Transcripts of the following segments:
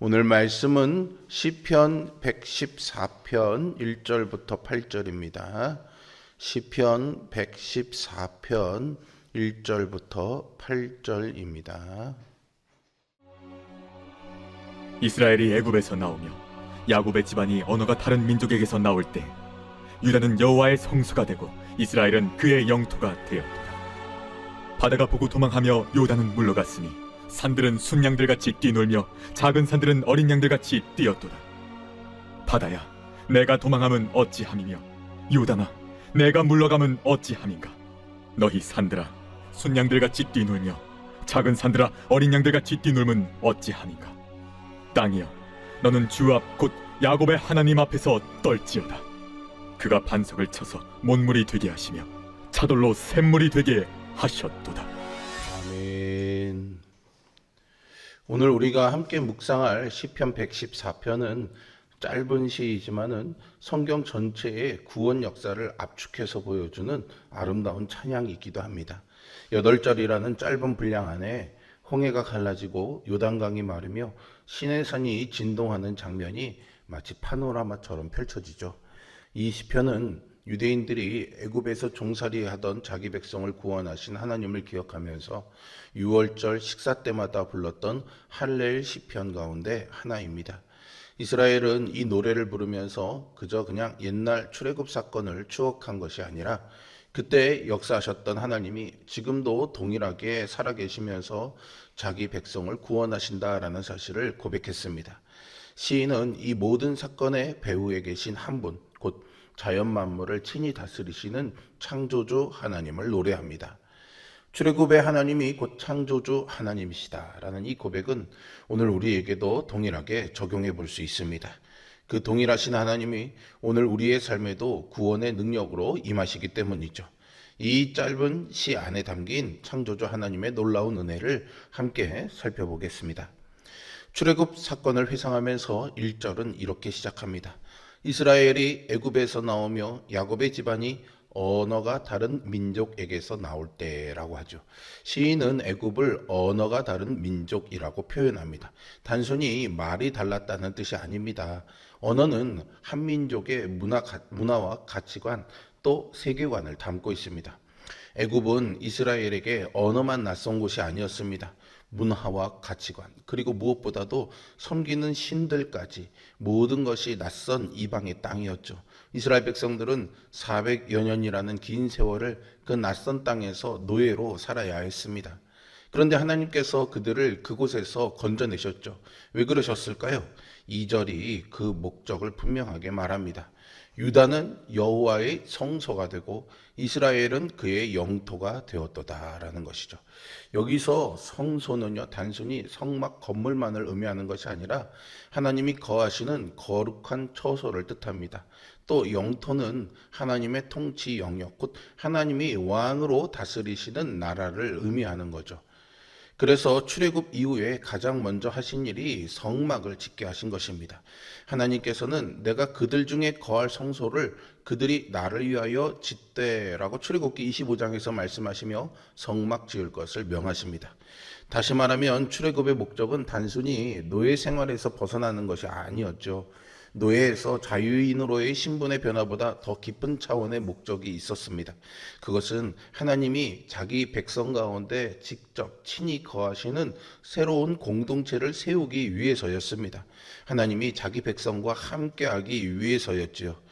오늘 말씀은 시편 114편 1절부터 8절입니다. 시편 114편 1절부터 8절입니다. 이스라엘이 애굽에서 나오며 야곱의 집안이 언어가 다른 민족에게서 나올 때 유다는 여호와의 성소가 되고 이스라엘은 그의 영토가 되었도다. 바다가 보고 도망하며 요단은 물러갔으니 산들은 순양들같이 뛰놀며 작은 산들은 어린 양들같이 뛰었도다. 바다야, 내가 도망함은 어찌함이며 요단아, 내가 물러감은 어찌함인가. 너희 산들아, 순양들같이 뛰놀며 작은 산들아, 어린 양들같이 뛰놀면 어찌함인가. 땅이여, 너는 주 앞 곧 야곱의 하나님 앞에서 떨지어다. 그가 반석을 쳐서 못물이 되게 하시며 차돌로 샘물이 되게 하셨도다. 아멘. 오늘 우리가 함께 묵상할 시편 114편은 짧은 시이지만은 성경 전체의 구원 역사를 압축해서 보여주는 아름다운 찬양이기도 합니다. 8절이라는 짧은 분량 안에 홍해가 갈라지고 요단강이 마르며 시내산이 진동하는 장면이 마치 파노라마처럼 펼쳐지죠. 이 시편은 유대인들이 애굽에서 종살이하던 자기 백성을 구원하신 하나님을 기억하면서 유월절 식사 때마다 불렀던 할렐 시편 가운데 하나입니다. 이스라엘은 이 노래를 부르면서 그냥 옛날 출애굽 사건을 추억한 것이 아니라 그때 역사하셨던 하나님이 지금도 동일하게 살아계시면서 자기 백성을 구원하신다라는 사실을 고백했습니다. 시인은 이 모든 사건의 배후에 계신 한 분, 곧 자연 만물을 친히 다스리시는 창조주 하나님을 노래합니다. 출애굽의 하나님이 곧 창조주 하나님이시다라는 이 고백은 오늘 우리에게도 동일하게 적용해 볼 수 있습니다. 그 동일하신 하나님이 오늘 우리의 삶에도 구원의 능력으로 임하시기 때문이죠. 이 짧은 시 안에 담긴 창조주 하나님의 놀라운 은혜를 함께 살펴보겠습니다. 출애굽 사건을 회상하면서 1절은 이렇게 시작합니다. 이스라엘이 애굽에서 나오며 야곱의 집안이 언어가 다른 민족에게서 나올 때라고 하죠. 시인은 애굽을 언어가 다른 민족이라고 표현합니다. 단순히 말이 달랐다는 뜻이 아닙니다. 언어는 한 민족의 문화와 가치관 또 세계관을 담고 있습니다. 애굽은 이스라엘에게 언어만 낯선 곳이 아니었습니다. 문화와 가치관, 그리고 무엇보다도 섬기는 신들까지 모든 것이 낯선 이방의 땅이었죠. 이스라엘 백성들은 400여 년이라는 긴 세월을 그 낯선 땅에서 노예로 살아야 했습니다. 그런데 하나님께서 그들을 그곳에서 건져내셨죠. 왜 그러셨을까요? 2절이 그 목적을 분명하게 말합니다. 유다는 여호와의 성소가 되고 이스라엘은 그의 영토가 되었도다라는 것이죠. 여기서 성소는요, 단순히 성막 건물만을 의미하는 것이 아니라 하나님이 거하시는 거룩한 처소를 뜻합니다. 또 영토는 하나님의 통치 영역, 곧 하나님이 왕으로 다스리시는 나라를 의미하는 거죠. 그래서 출애굽 이후에 가장 먼저 하신 일이 성막을 짓게 하신 것입니다. 하나님께서는 내가 그들 중에 거할 성소를 그들이 나를 위하여 짓되라고 출애굽기 25장에서 말씀하시며 성막 지을 것을 명하십니다. 다시 말하면 출애굽의 목적은 단순히 노예 생활에서 벗어나는 것이 아니었죠. 노예에서 자유인으로의 신분의 변화보다 더 깊은 차원의 목적이 있었습니다. 그것은 하나님이 자기 백성 가운데 직접 친히 거하시는 새로운 공동체를 세우기 위해서였습니다. 하나님이 자기 백성과 함께하기 위해서였지요.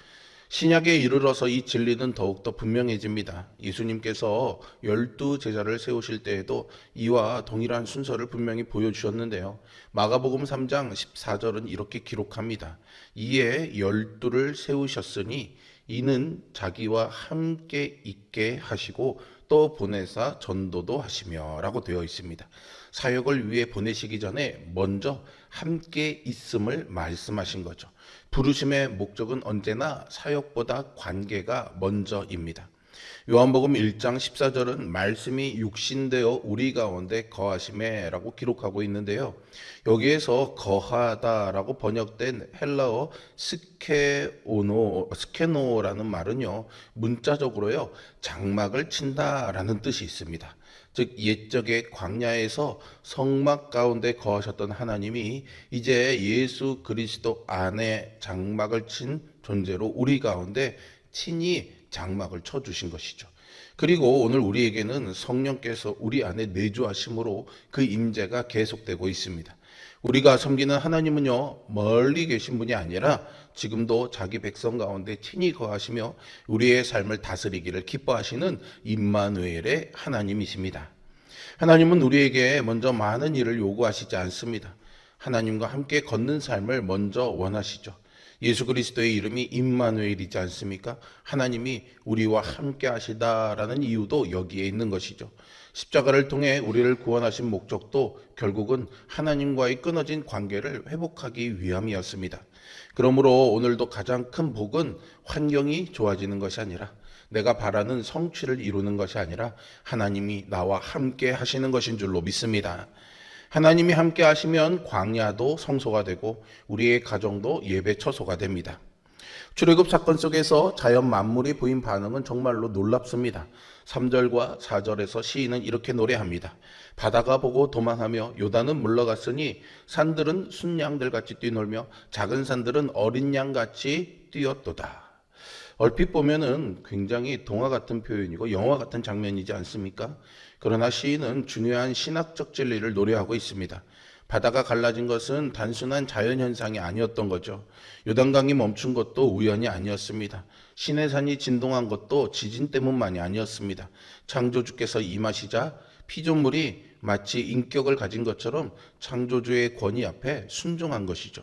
신약에 이르러서 이 진리는 더욱더 분명해집니다. 예수님께서 12제자를 세우실 때에도 이와 동일한 순서를 분명히 보여주셨는데요. 마가복음 3장 14절은 이렇게 기록합니다. 이에 12를 세우셨으니 이는 자기와 함께 있게 하시고 또 보내사 전도도 하시며 라고 되어 있습니다. 사역을 위해 보내시기 전에 먼저 함께 있음을 말씀하신 거죠. 부르심의 목적은 언제나 사역보다 관계가 먼저입니다. 요한복음 1장 14절은 말씀이 육신되어 우리 가운데 거하심에라고 기록하고 있는데요. 여기에서 거하다라고 번역된 헬라어 스케노라는 말은요, 문자적으로요, 장막을 친다라는 뜻이 있습니다. 즉 옛적의 광야에서 성막 가운데 거하셨던 하나님이 이제 예수 그리스도 안에 장막을 친 존재로 우리 가운데 친히 장막을 쳐주신 것이죠. 그리고 오늘 우리에게는 성령께서 우리 안에 내주하심으로 그 임재가 계속되고 있습니다. 우리가 섬기는 하나님은요, 멀리 계신 분이 아니라 지금도 자기 백성 가운데 친히 거하시며 우리의 삶을 다스리기를 기뻐하시는 임마누엘의 하나님이십니다. 하나님은 우리에게 먼저 많은 일을 요구하시지 않습니다. 하나님과 함께 걷는 삶을 먼저 원하시죠. 예수 그리스도의 이름이 임마누엘이지 않습니까? 하나님이 우리와 함께 하시다라는 이유도 여기에 있는 것이죠. 십자가를 통해 우리를 구원하신 목적도 결국은 하나님과의 끊어진 관계를 회복하기 위함이었습니다. 그러므로 오늘도 가장 큰 복은 환경이 좋아지는 것이 아니라 내가 바라는 성취를 이루는 것이 아니라 하나님이 나와 함께 하시는 것인 줄로 믿습니다. 하나님이 함께 하시면 광야도 성소가 되고 우리의 가정도 예배 처소가 됩니다. 출애굽 사건 속에서 자연 만물이 보인 반응은 정말로 놀랍습니다. 3절과 4절에서 시인은 이렇게 노래합니다. 바다가 보고 도망하며 요단은 물러갔으니 산들은 순양들같이 뛰놀며 작은 산들은 어린 양같이 뛰었도다. 얼핏 보면은 굉장히 동화 같은 표현이고 영화 같은 장면이지 않습니까? 그러나 시인은 중요한 신학적 진리를 노래하고 있습니다. 바다가 갈라진 것은 단순한 자연현상이 아니었던 거죠. 요단강이 멈춘 것도 우연이 아니었습니다. 시내산이 진동한 것도 지진 때문만이 아니었습니다. 창조주께서 임하시자 피조물이 마치 인격을 가진 것처럼 창조주의 권위 앞에 순종한 것이죠.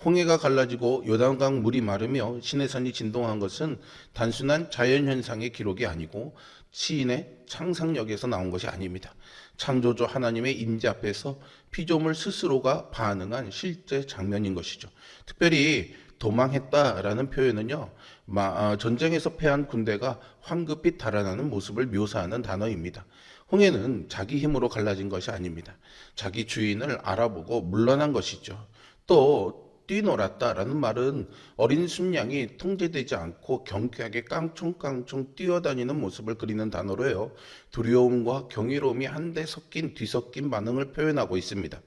홍해가 갈라지고 요단강 물이 마르며 시내산이 진동한 것은 단순한 자연현상의 기록이 아니고 시인의 상상력에서 나온 것이 아닙니다. 창조주 하나님의 임재 앞에서 피조물 스스로가 반응한 실제 장면인 것이죠. 특별히 도망했다라는 표현은요, 전쟁에서 패한 군대가 황급히 달아나는 모습을 묘사하는 단어입니다. 홍해는 자기 힘으로 갈라진 것이 아닙니다. 자기 주인을 알아보고 물러난 것이죠. 또 뛰놀았다라는 말은 어린 순양이 통제되지 않고 경쾌하게 깡총깡총 뛰어다니는 모습을 그리는 단어로요. 두려움과 경이로움이 한데 섞인 뒤섞인 반응을 표현하고 있습니다.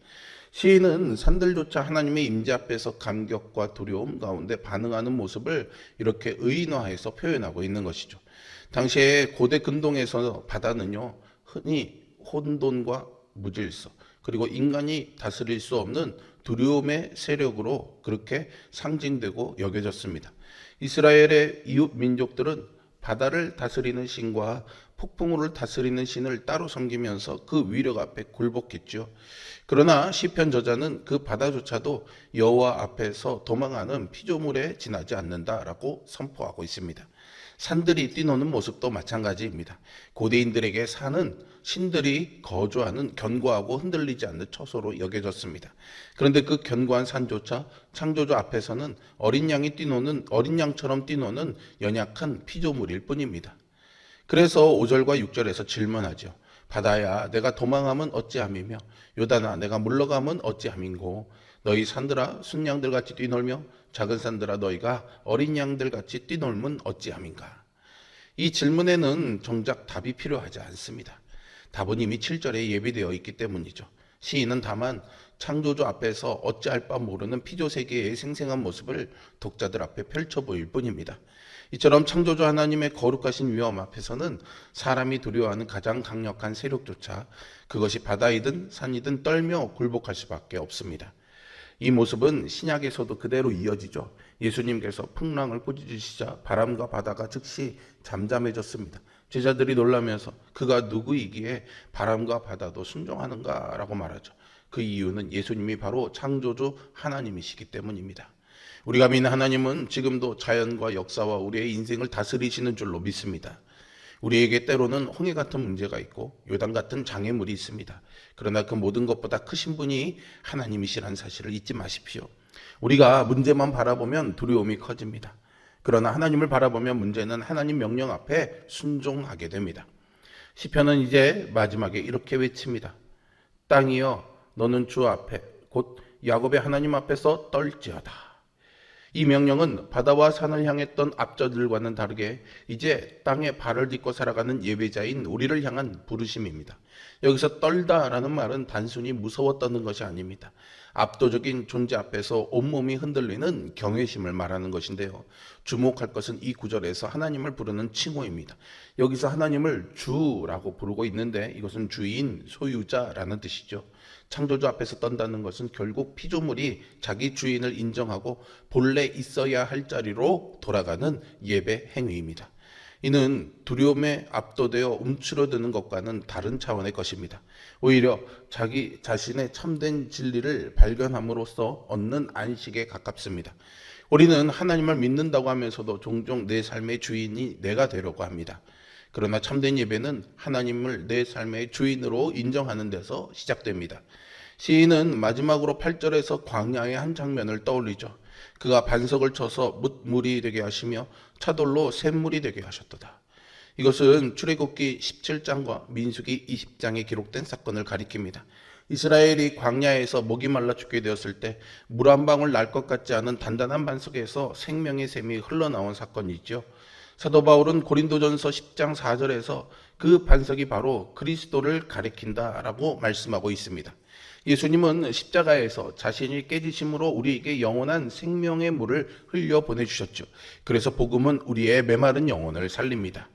시인은 산들조차 하나님의 임재 앞에서 감격과 두려움 가운데 반응하는 모습을 이렇게 의인화해서 표현하고 있는 것이죠. 당시에 고대 근동에서 바다는요, 흔히 혼돈과 무질서, 그리고 인간이 다스릴 수 없는 두려움의 세력으로 그렇게 상징되고 여겨졌습니다. 이스라엘의 이웃 민족들은 바다를 다스리는 신과 폭풍우를 다스리는 신을 따로 섬기면서 그 위력 앞에 굴복했죠. 그러나 시편 저자는 그 바다조차도 여호와 앞에서 도망하는 피조물에 지나지 않는다라고 선포하고 있습니다. 산들이 뛰노는 모습도 마찬가지입니다. 고대인들에게 산은 신들이 거주하는 견고하고 흔들리지 않는 처소로 여겨졌습니다. 그런데 그 견고한 산조차 창조주 앞에서는 어린 양처럼 뛰노는 연약한 피조물일 뿐입니다. 그래서 5절과 6절에서 질문하죠. 바다야, 내가 도망하면 어찌함이며 요단아, 내가 물러가면 어찌함인고 너희 산들아 순양들같이 뛰놀며 작은 산들아 너희가 어린 양들같이 뛰놀면 어찌함인가. 이 질문에는 정작 답이 필요하지 않습니다. 답은 이미 7절에 예비되어 있기 때문이죠. 시인은 다만 창조주 앞에서 어찌할 바 모르는 피조세계의 생생한 모습을 독자들 앞에 펼쳐 보일 뿐입니다. 이처럼 창조주 하나님의 거룩하신 위엄 앞에서는 사람이 두려워하는 가장 강력한 세력조차 그것이 바다이든 산이든 떨며 굴복할 수밖에 없습니다. 이 모습은 신약에서도 그대로 이어지죠. 예수님께서 풍랑을 꾸짖으시자 바람과 바다가 즉시 잠잠해졌습니다. 제자들이 놀라면서 그가 누구이기에 바람과 바다도 순종하는가 라고 말하죠. 그 이유는 예수님이 바로 창조주 하나님이시기 때문입니다. 우리가 믿는 하나님은 지금도 자연과 역사와 우리의 인생을 다스리시는 줄로 믿습니다. 우리에게 때로는 홍해 같은 문제가 있고 요단 같은 장애물이 있습니다. 그러나 그 모든 것보다 크신 분이 하나님이시라는 사실을 잊지 마십시오. 우리가 문제만 바라보면 두려움이 커집니다. 그러나 하나님을 바라보면 문제는 하나님 명령 앞에 순종하게 됩니다. 시편은 이제 마지막에 이렇게 외칩니다. 땅이여 너는 주 앞에 곧 야곱의 하나님 앞에서 떨지어다. 이 명령은 바다와 산을 향했던 앞저들과는 다르게 이제 땅에 발을 딛고 살아가는 예배자인 우리를 향한 부르심입니다. 여기서 떨다라는 말은 단순히 무서워 떠는 것이 아닙니다. 압도적인 존재 앞에서 온몸이 흔들리는 경외심을 말하는 것인데요. 주목할 것은 이 구절에서 하나님을 부르는 칭호입니다. 여기서 하나님을 주라고 부르고 있는데 이것은 주인, 소유자라는 뜻이죠. 창조주 앞에서 떤다는 것은 결국 피조물이 자기 주인을 인정하고 본래 있어야 할 자리로 돌아가는 예배 행위입니다. 이는 두려움에 압도되어 움츠러드는 것과는 다른 차원의 것입니다. 오히려 자기 자신의 참된 진리를 발견함으로써 얻는 안식에 가깝습니다. 우리는 하나님을 믿는다고 하면서도 종종 내 삶의 주인이 내가 되려고 합니다. 그러나 참된 예배는 하나님을 내 삶의 주인으로 인정하는 데서 시작됩니다. 시인은 마지막으로 8절에서 광야의 한 장면을 떠올리죠. 그가 반석을 쳐서 뭇물이 되게 하시며 차돌로 샘물이 되게 하셨도다. 이것은 출애굽기 17장과 민수기 20장에 기록된 사건을 가리킵니다. 이스라엘이 광야에서 목이 말라 죽게 되었을 때 물 한 방울 날 것 같지 않은 단단한 반석에서 생명의 샘이 흘러나온 사건이죠. 사도 바울은 고린도전서 10장 4절에서 그 반석이 바로 그리스도를 가리킨다라고 말씀하고 있습니다. 예수님은 십자가에서 자신이 깨지심으로 우리에게 영원한 생명의 물을 흘려 보내주셨죠. 그래서 복음은 우리의 메마른 영혼을 살립니다.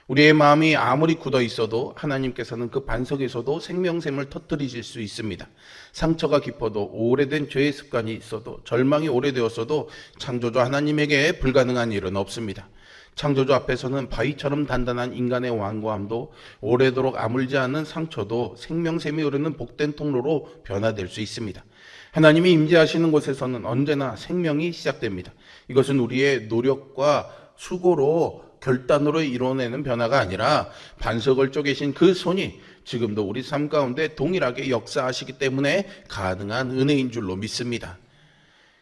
우리의 마음이 아무리 굳어 있어도 하나님께서는 그 반석에서도 생명샘을 터뜨리실 수 있습니다. 상처가 깊어도 오래된 죄의 습관이 있어도 절망이 오래되었어도 창조주 하나님에게 불가능한 일은 없습니다. 창조주 앞에서는 바위처럼 단단한 인간의 완고함도 오래도록 아물지 않은 상처도 생명샘이 흐르는 복된 통로로 변화될 수 있습니다. 하나님이 임재하시는 곳에서는 언제나 생명이 시작됩니다. 이것은 우리의 노력과 수고로 결단으로 이뤄내는 변화가 아니라 반석을 쪼개신 그 손이 지금도 우리 삶 가운데 동일하게 역사하시기 때문에 가능한 은혜인 줄로 믿습니다.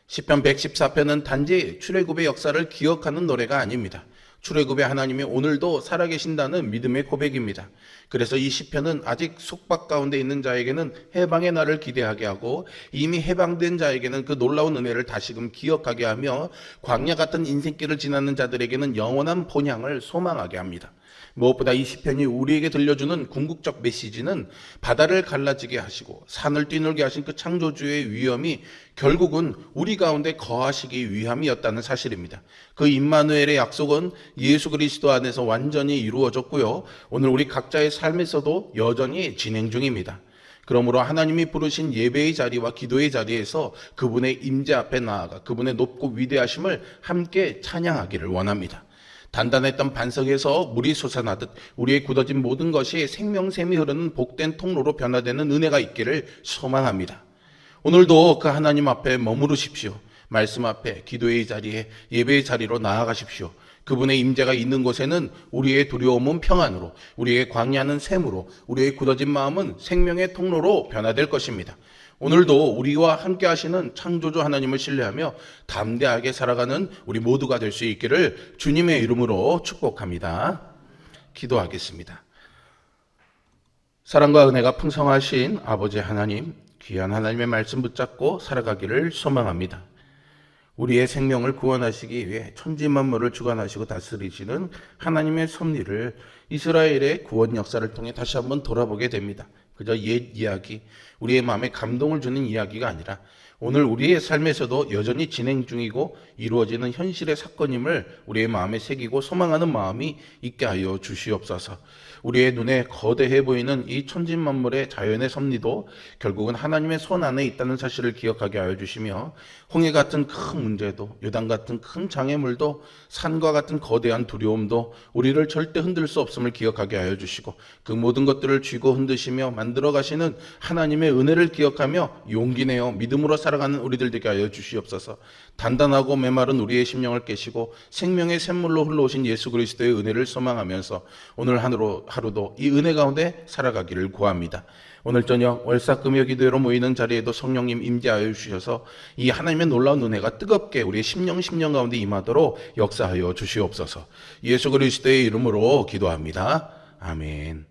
시편 114편은 단지 출애굽의 역사를 기억하는 노래가 아닙니다. 출애굽의 하나님이 오늘도 살아계신다는 믿음의 고백입니다. 그래서 이 시편은 아직 속박 가운데 있는 자에게는 해방의 날을 기대하게 하고 이미 해방된 자에게는 그 놀라운 은혜를 다시금 기억하게 하며 광야 같은 인생길을 지나는 자들에게는 영원한 본향을 소망하게 합니다. 무엇보다 이 시편이 우리에게 들려주는 궁극적 메시지는 바다를 갈라지게 하시고 산을 뛰놀게 하신 그 창조주의 위엄이 결국은 우리 가운데 거하시기 위함이었다는 사실입니다. 그 임마누엘의 약속은 예수 그리스도 안에서 완전히 이루어졌고요. 오늘 우리 각자의 삶에서도 여전히 진행 중입니다. 그러므로 하나님이 부르신 예배의 자리와 기도의 자리에서 그분의 임재 앞에 나아가 그분의 높고 위대하심을 함께 찬양하기를 원합니다. 단단했던 반석에서 물이 솟아나듯 우리의 굳어진 모든 것이 생명샘이 흐르는 복된 통로로 변화되는 은혜가 있기를 소망합니다. 오늘도 그 하나님 앞에 머무르십시오. 말씀 앞에 기도의 자리에 예배의 자리로 나아가십시오. 그분의 임재가 있는 곳에는 우리의 두려움은 평안으로, 우리의 광야는 샘으로, 우리의 굳어진 마음은 생명의 통로로 변화될 것입니다. 오늘도 우리와 함께 하시는 창조주 하나님을 신뢰하며 담대하게 살아가는 우리 모두가 될 수 있기를 주님의 이름으로 축복합니다. 기도하겠습니다. 사랑과 은혜가 풍성하신 아버지 하나님, 귀한 하나님의 말씀 붙잡고 살아가기를 소망합니다. 우리의 생명을 구원하시기 위해 천지만물을 주관하시고 다스리시는 하나님의 섭리를 이스라엘의 구원 역사를 통해 다시 한번 돌아보게 됩니다. 그저 옛 이야기, 우리의 마음에 감동을 주는 이야기가 아니라 오늘 우리의 삶에서도 여전히 진행 중이고 이루어지는 현실의 사건임을 우리의 마음에 새기고 소망하는 마음이 있게 하여 주시옵소서. 우리의 눈에 거대해 보이는 이 천진만물의 자연의 섭리도 결국은 하나님의 손 안에 있다는 사실을 기억하게 하여 주시며 홍해 같은 큰 문제도 요단 같은 큰 장애물도 산과 같은 거대한 두려움도 우리를 절대 흔들 수 없음을 기억하게 하여 주시고 그 모든 것들을 쥐고 흔드시며 만들어 가시는 하나님의 은혜를 기억하며 용기 내어 믿음으로 살아가는 우리들 되게 하여 주시옵소서. 단단하고 메마른 우리의 심령을 깨시고 생명의 샘물로 흘러오신 예수 그리스도의 은혜를 소망하면서 오늘 하루도 이 은혜 가운데 살아가기를 구합니다. 오늘 저녁 월사금요 기도회로 모이는 자리에도 성령님 임재하여 주셔서 이 하나님의 놀라운 은혜가 뜨겁게 우리의 심령 가운데 임하도록 역사하여 주시옵소서. 예수 그리스도의 이름으로 기도합니다. 아멘.